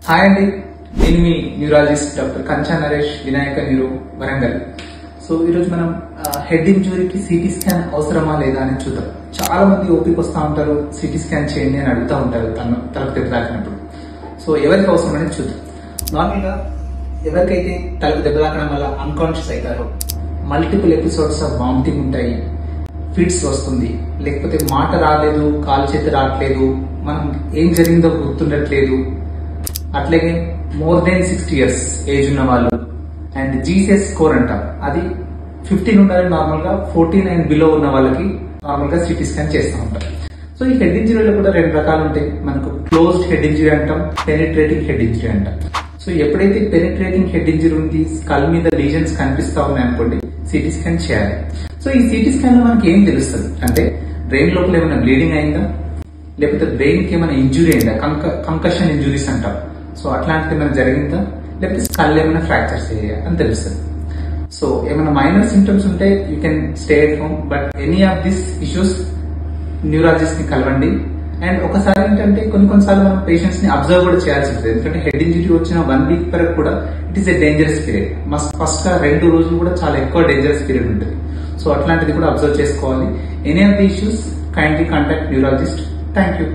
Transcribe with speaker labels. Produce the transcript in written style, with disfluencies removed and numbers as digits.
Speaker 1: Hi అండి, నేను మీ neurologist doctor కంచా Naresh Vinayaka neuro Warangal. So ఈరోజు మనం హెడ్ ఇంజురీకి సిటీ స్కాన్ అవసరమా లేదా అని చూద్దాం. చాలా మంది ఓపిక వస్తూ ఉంటారు, సిటీ స్కాన్ చేయండి అని అడుగుతూ ఉంటారు తలకు దెబ్బ తాకినప్పుడు. సో ఎవరికి అవసరం అనేది చూద్దాం. నార్మల్గా ఎవరికైతే తలకు దెబ్బ తాకడం వల్ల అన్కాన్షియస్ అవుతారో, మల్టిపుల్ ఎపిసోడ్స్ ఆఫ్ వామిటింగ్ ఉంటాయి, ఫిట్స్ వస్తుంది, లేకపోతే మాట రాలేదు, కాలు చేతి రావట్లేదు, మనం ఏం జరిగిందో గుర్తుండట్లేదు, అట్లాగే మోర్ దెన్ 60 years ఏజ్ ఉన్న వాళ్ళు, అండ్ జీసీఎస్ స్కోర్ అంటాం, అది 15 ఉండాలి నార్మల్ గా. 14 అండ్ బిలో ఉన్న వాళ్ళకి నార్మల్ గా సిటీ స్కాన్ చేస్తూ ఉంటాం. సో ఈ హెడ్ ఇంజరీలో కూడా 2 రకాలు ఉంటాయి. మనకు క్లోజ్డ్ హెడ్ ఇంజరీ అంటాం, పెనిట్రేటింగ్ హెడ్ ఇంజరీ అంటాం. సో ఎప్పుడైతే పెనిట్రేటింగ్ హెడ్ ఇంజరీ ఉంది, స్కల్ మీద లీజన్స్ కనిపిస్తా ఉన్నాయి అనుకోండి, సిటీ స్కాన్ చేయాలి. సో ఈ సిటీ స్కాన్ లో మనకి ఏం తెలుస్తుంది అంటే, బ్రెయిన్ లోపల ఏమైనా బ్లీడింగ్ అయిందా, లేకపోతే బ్రెయిన్ కి ఏమైనా ఇంజురీ అయిందా, కంకషన్ ఇంజురీస్ అంటాం. సో అట్లాంటిది ఏమైనా జరిగిందా, లేకపోతే స్కల్ ఏమైనా ఫ్రాక్చర్స్ అయ్యా అని తెలుస్తుంది. సో ఏమైనా మైనర్ సింటమ్స్ ఉంటే you can stay at home, but any of this issues neurologist ని కలవండి. అండ్ ఒకసారి ఏంటంటే కొన్నిసార్లు మనం పేషెంట్స్ ని అబ్జర్వ్ కూడా చేయాల్సి ఉంటుంది. ఎందుకంటే హెడ్ ఇంజరీ వచ్చిన 1 week వరకు కూడా it is a dangerous period. First గా 2 రోజులు కూడా చాలా ఎక్కువ డేంజరస్ పీరియడ్ ఉంటుంది. సో అట్లాంటిది కూడా అబ్జర్వ్ చేసుకోవాలి. Any of the issues kindly contact neurologist. Thank you.